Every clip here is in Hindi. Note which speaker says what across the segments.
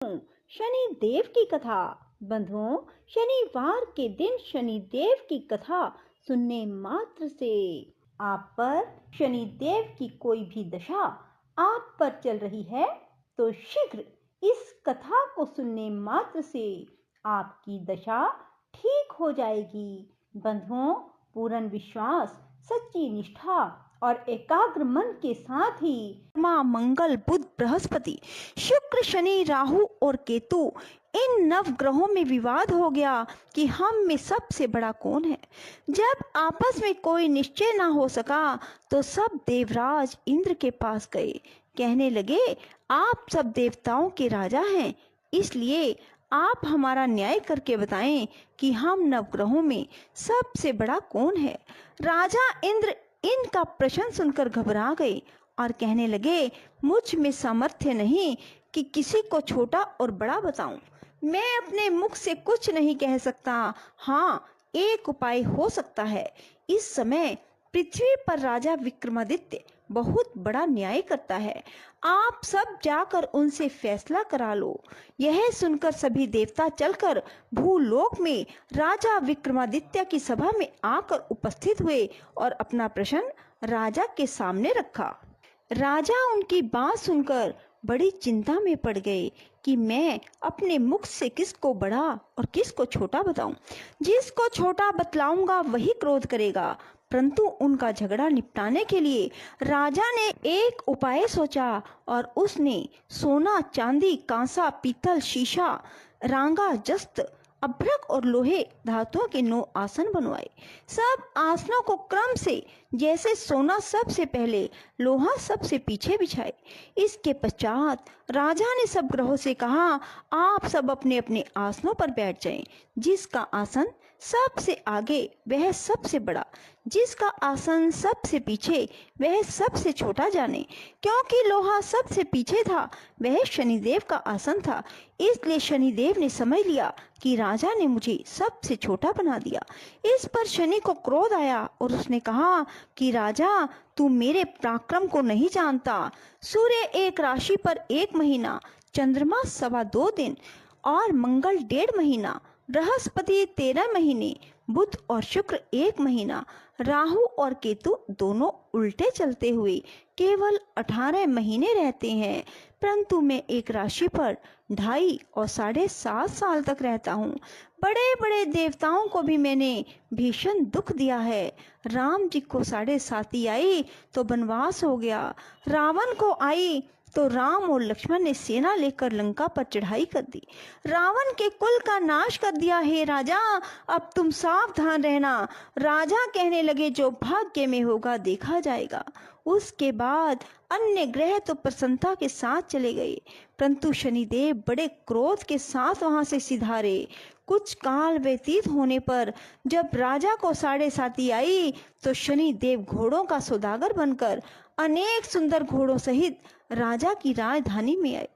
Speaker 1: शनि देव की कथा। बंधुओं, शनिवार के दिन शनि देव की कथा सुनने मात्र से आप पर शनि देव की कोई भी दशा आप पर चल रही है तो शीघ्र इस कथा को सुनने मात्र से आपकी दशा ठीक हो जाएगी। बंधुओं, पूर्ण विश्वास, सच्ची निष्ठा और एकाग्र मन के साथ ही मां मंगल, बुध, बृहस्पति, शुक्र, शनि, राहु और केतु इन नव ग्रहों में विवाद हो गया कि हम में सबसे बड़ा कौन है। जब आपस में कोई निश्चय ना हो सका तो सब देवराज इंद्र के पास गए। कहने लगे, आप सब देवताओं के राजा हैं, इसलिए आप हमारा न्याय करके बताएं कि हम नवग्रहों में सबसे बड़ा कौन है। राजा इंद्र इनका प्रश्न सुनकर घबरा गए और कहने लगे, मुझ में सामर्थ्य नहीं कि किसी को छोटा और बड़ा बताऊं। मैं अपने मुख से कुछ नहीं कह सकता। हाँ, एक उपाय हो सकता है। इस समय पृथ्वी पर राजा विक्रमादित्य बहुत बड़ा न्याय करता है। आप सब जाकर उनसे फैसला करा लो। यह सुनकर सभी देवता चलकर भूलोक में राजा विक्रमादित्य की सभा में आकर उपस्थित हुए और अपना प्रश्न राजा के सामने रखा। राजा उनकी बात सुनकर बड़ी चिंता में पड़ गए कि मैं अपने मुख से किसको बड़ा और किसको छोटा बताऊं। जिसको छोटा बतलाऊंगा वही क्रोध करेगा। परंतु उनका झगड़ा निपटाने के लिए राजा ने एक उपाय सोचा और उसने सोना, चांदी, कांसा, पीतल, शीशा, रांगा, जस्त, अभ्रक और लोहे धातुओं के 9 आसन बनवाए। सब आसनों को क्रम से जैसे सोना सबसे पहले, लोहा सबसे पीछे बिछाए। इसके पश्चात राजा ने सब ग्रहों से कहा, आप सब अपने अपने आसनों पर बैठ जाएं। जिसका आसन सबसे आगे वह सबसे बड़ा, जिसका आसन सबसे पीछे वह सबसे छोटा जाने। क्योंकि लोहा सबसे पीछे था वह शनिदेव का आसन था, इसलिए शनिदेव ने समझ लिया कि राजा ने मुझे सबसे छोटा बना दिया। इस पर शनि को क्रोध आया और उसने कहा कि राजा, तू मेरे पराक्रम को नहीं जानता। सूर्य एक राशि पर 1 महीना, चंद्रमा 2.25 दिन और मंगल 1.5 महीना, बृहस्पति 13 महीने, बुध और शुक्र 1 महीना, राहु और केतु दोनों उल्टे चलते हुए केवल 18 महीने रहते हैं। परंतु मैं एक राशि पर 2.5 और 7.5 साल तक रहता हूँ। बड़े बड़े देवताओं को भी मैंने भीषण दुख दिया है। राम जी को 7.5 आई तो वनवास हो गया। रावण को आई तो राम और लक्ष्मण ने सेना लेकर लंका पर चढ़ाई कर दी। रावण के कुल का नाश कर दिया। हे राजा, अब तुम सावधान रहना। राजा कहने लगे, जो भाग्य में होगा देखा जाएगा। उसके बाद अन्य ग्रह तो प्रसन्नता के साथ चले गए, परंतु शनिदेव बड़े क्रोध के साथ वहां से सिधारे। कुछ काल व्यतीत होने पर जब राजा को 7.5 आई तो शनि देव घोड़ों का सौदागर बनकर अनेक सुंदर घोड़ों सहित राजा की राजधानी में आए।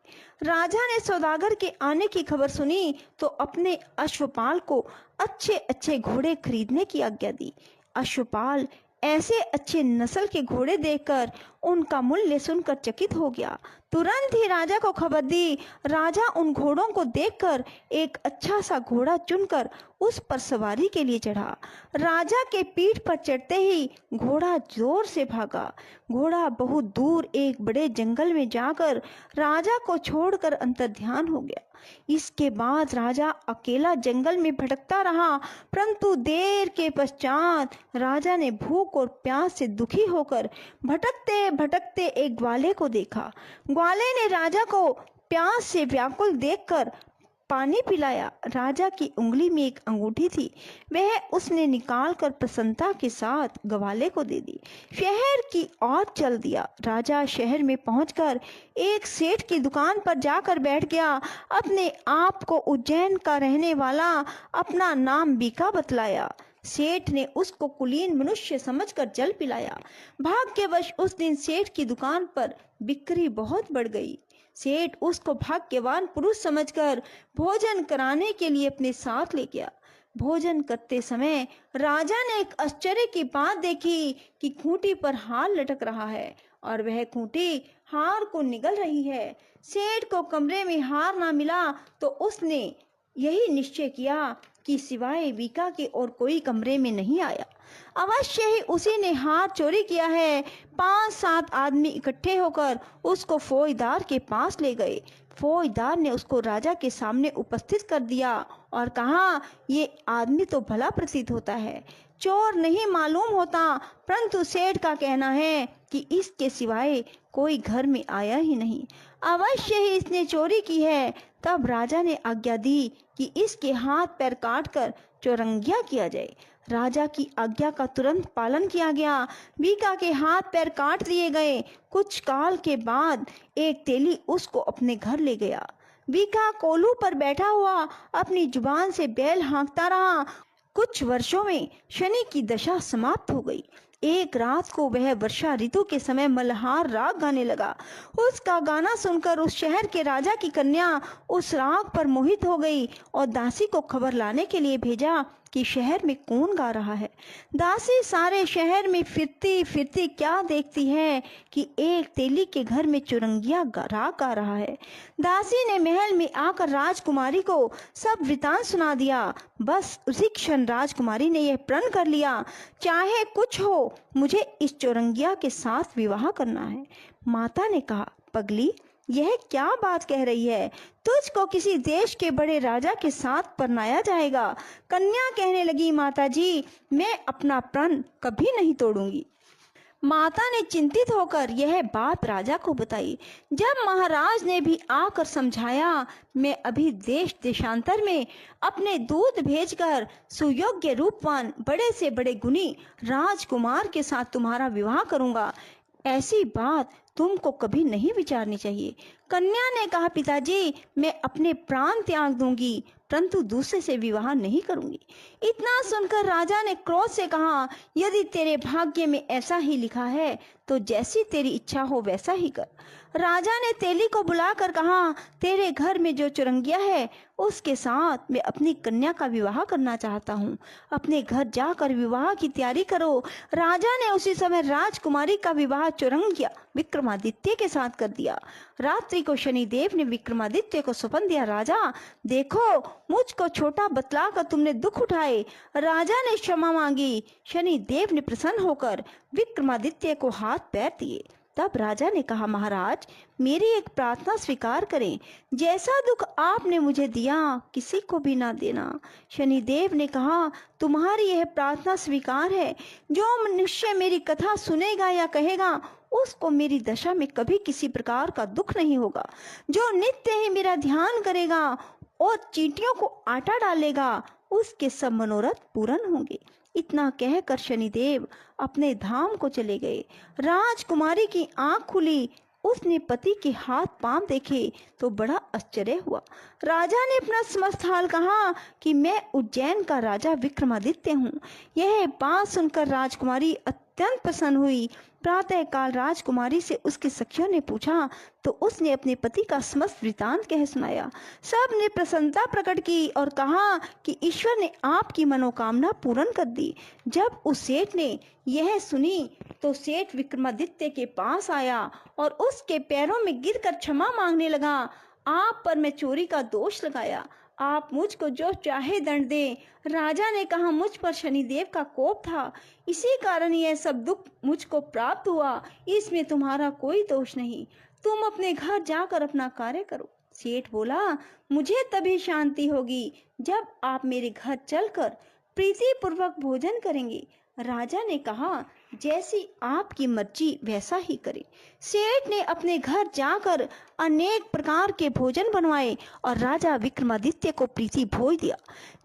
Speaker 1: राजा ने सौदागर के आने की खबर सुनी तो अपने अश्वपाल को अच्छे अच्छे घोड़े खरीदने की आज्ञा दी। अश्वपाल ऐसे अच्छे नस्ल के घोड़े देखकर उनका मूल्य सुनकर चकित हो गया। तुरंत ही राजा को खबर दी। राजा उन घोड़ों को देखकर एक अच्छा सा घोड़ा चुनकर उस पर सवारी के लिए चढ़ा। राजा के पीठ पर चढ़ते ही घोड़ा जोर से भागा। घोड़ा बहुत दूर एक बड़े जंगल में जाकर राजा को छोड़कर अंतर्ध्यान हो गया। इसके बाद राजा अकेला जंगल में भटकता रहा, परंतु देर के पश्चात राजा ने भूख और प्यास से दुखी होकर भटकते भटकते एक ग्वाले को देखा। ग्वाले ने राजा को प्यास से व्याकुल देखकर पानी पिलाया। राजा की उंगली में एक अंगूठी थी, वह उसने निकालकर प्रसन्नता के साथ ग्वाले को दे दी। शहर की ओर चल दिया। राजा शहर में पहुंचकर एक सेठ की दुकान पर जाकर बैठ गया। अपने आप को उज्जैन का रहने वाला अपना नाम बीका बतलाया। सेठ ने उसको कुलीन मनुष्य समझकर जल पिलाया। भाग्यवश उस दिन सेठ की दुकान पर बिक्री बहुत बढ़ गई। सेठ उसको भाग्यवान पुरुष समझकर भोजन कराने के लिए अपने साथ ले गया। भोजन करते समय राजा ने एक आश्चर्य की बात देखी कि खूंटी पर हार लटक रहा है और वह खूंटी हार को निगल रही है। सेठ को कमरे में हार ना मिला तो उसने यही निश्चय किया कि सिवाय बीका के और कोई कमरे में नहीं आया। अवश्य ही उसी ने हार चोरी किया है। 5-7 आदमी इकट्ठे होकर उसको फौजदार के पास ले गए। फौजदार ने उसको राजा के सामने उपस्थित कर दिया और कहा, ये आदमी तो भला प्रतीत होता है, चोर नहीं मालूम होता, परंतु सेठ का कहना है कि इसके सिवाय कोई घर में आया ही नहीं। अवश्य ही इसने चोरी की है। तब राजा ने आज्ञा दी कि इसके हाथ पैर काटकर चौरंगिया किया जाए। राजा की आज्ञा का तुरंत पालन किया गया। बीका के हाथ पैर काट दिए गए। कुछ काल के बाद एक तेली उसको अपने घर ले गया। बीका कोलू पर बैठा हुआ अपनी जुबान से बैल हाँकता रहा। कुछ वर्षों में शनि की दशा समाप्त हो गई। एक रात को वह वर्षा ऋतु के समय मल्हार राग गाने लगा। उसका गाना सुनकर उस शहर के राजा की कन्या उस राग पर मोहित हो गई और दासी को खबर लाने के लिए भेजा कि शहर में कौन गा रहा है। दासी सारे शहर में फिरती फिरती क्या देखती है कि एक तेली के घर में चुरंगिया राग गा रहा है। दासी ने महल में आकर राजकुमारी को सब वृतांत सुना दिया। बस उसी क्षण राजकुमारी ने यह प्रण कर लिया, चाहे कुछ हो, मुझे इस चौरंगिया के साथ विवाह करना है। माता ने कहा, पगली, यह क्या बात कह रही है? तुझको किसी देश के बड़े राजा के साथ परनाया जाएगा। कन्या कहने लगी, माता जी, मैं अपना प्रण कभी नहीं तोड़ूंगी। माता ने चिंतित होकर यह बात राजा को बताई। जब महाराज ने भी आकर समझाया, मैं अभी देश देशांतर में अपने दूत भेजकर सुयोग्य रूपवान बड़े से बड़े गुणी राजकुमार के साथ तुम्हारा विवाह करूंगा। ऐसी बात तुमको कभी नहीं विचारनी चाहिए। कन्या ने कहा, पिताजी, मैं अपने प्राण त्याग दूंगी, परंतु दूसरे से विवाह नहीं करूंगी। इतना सुनकर राजा ने क्रोध से कहा, यदि तेरे भाग्य में ऐसा ही लिखा है तो जैसी तेरी इच्छा हो वैसा ही कर। राजा ने तेली को बुलाकर कहा, तेरे घर में जो चुरंगिया है उसके साथ मैं अपनी कन्या का विवाह करना चाहता हूँ। अपने घर जाकर विवाह की तैयारी करो। राजा ने उसी समय राजकुमारी का विवाह चुरंगिया विक्रमादित्य के साथ कर दिया। रात्रि को शनिदेव ने विक्रमादित्य को सौंप दिया, राजा देखो, मुझको छोटा बतलाकर तुमने दुख उठाए। राजा ने क्षमा मांगी। शनिदेव ने प्रसन्न होकर विक्रमादित्य को हाथ पैर दिए। तब राजा ने कहा, महाराज, मेरी एक प्रार्थना स्वीकार करें। जैसा दुख आपने मुझे दिया किसी को भी ना देना। शनिदेव ने कहा, तुम्हारी यह प्रार्थना स्वीकार है। जो मनुष्य मेरी कथा सुनेगा या कहेगा उसको मेरी दशा में कभी किसी प्रकार का दुख नहीं होगा। जो नित्य ही मेरा ध्यान करेगा और चींटियों को आटा डालेगा उसके सब मनोरथ पूर्ण होंगे। इतना कहकर शनिदेव अपने धाम को चले गए। राजकुमारी की आंख खुली। उसने पति के हाथ पांव देखे तो बड़ा आश्चर्य हुआ। राजा ने अपना समस्त हाल कहा कि मैं उज्जैन का राजा विक्रमादित्य हूँ। यह बात सुनकर राजकुमारी अत्यंत प्रसन्न हुई। प्रातः काल राजकुमारी से उसकी सखियों ने पूछा तो उसने अपने पति का समस्त वृतांत कह सुनाया। सब ने प्रसन्नता प्रकट की और कहा कि ईश्वर ने आपकी मनोकामना पूर्ण कर दी। जब उस सेठ ने यह सुनी तो सेठ विक्रमादित्य के पास आया और उसके पैरों में गिरकर क्षमा मांगने लगा। आप पर मैं चोरी का दोष लगाया, आप मुझको जो चाहे दंड दें। राजा ने कहा, मुझ पर शनिदेव का कोप था, इसी कारण यह सब दुख मुझको प्राप्त हुआ। इसमें तुम्हारा कोई दोष नहीं। तुम अपने घर जाकर अपना कार्य करो। सेठ बोला, मुझे तभी शांति होगी जब आप मेरे घर चलकर प्रीति पूर्वक भोजन करेंगे। राजा ने कहा, जैसी आपकी मर्जी वैसा ही करें। सेठ ने अपने घर जाकर अनेक प्रकार के भोजन बनवाए और राजा विक्रमादित्य को प्रीति भोज दिया।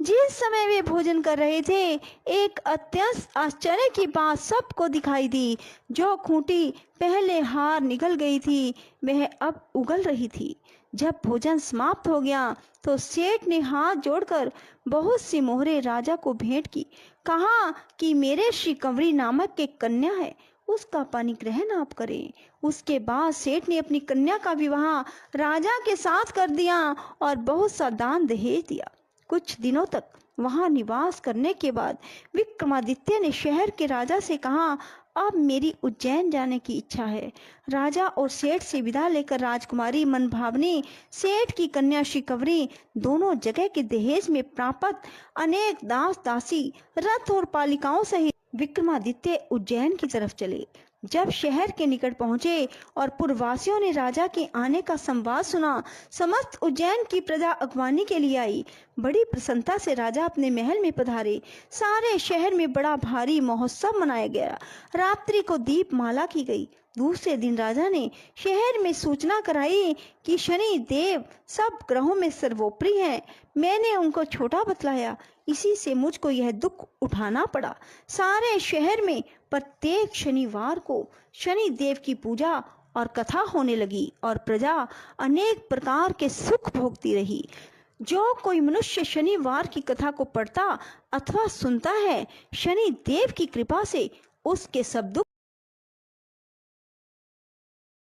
Speaker 1: जिस समय वे भोजन कर रहे थे, एक अत्यंत आश्चर्य की बात सबको दिखाई दी। जो खूंटी पहले हार निगल गई थी वह अब उगल रही थी। जब भोजन समाप्त हो गया तो सेठ ने हाथ जोड़कर बहुत सी मोहरें राजा को भेंट की। कहा कि मेरे श्री कंवरी नामक एक कन्या है, उसका पाणिग्रहण आप करें। उसके बाद सेठ ने अपनी कन्या का विवाह राजा के साथ कर दिया और बहुत सा दान दहेज दिया। कुछ दिनों तक वहां निवास करने के बाद विक्रमादित्य ने शहर के राजा से कहा, अब मेरी उज्जैन जाने की इच्छा है। राजा और सेठ से विदा लेकर राजकुमारी मनभावनी, सेठ की कन्या श्रीकवरी दोनों जगह के दहेज में प्राप्त अनेक दास दासी, रथ और पालिकाओं सहित विक्रमादित्य उज्जैन की तरफ चले। जब शहर के निकट पहुंचे और पुरवासियों ने राजा के आने का संवाद सुना, समस्त उज्जैन की प्रजा अगवानी के लिए आई। बड़ी प्रसन्नता से राजा अपने महल में पधारे। सारे शहर में बड़ा भारी महोत्सव मनाया गया। रात्रि को दीपमाला की गई। दूसरे दिन राजा ने शहर में सूचना कराई कि शनि देव सब ग्रहों में सर्वोपरि हैं। मैंने उनको छोटा बतलाया, इसी से मुझको यह दुख उठाना पड़ा। सारे शहर में प्रत्येक शनिवार को शनि देव की पूजा और कथा होने लगी और प्रजा अनेक प्रकार के सुख भोगती रही। जो कोई मनुष्य शनिवार की कथा को पढ़ता अथवा सुनता है, शनि देव की कृपा से उसके सब दुख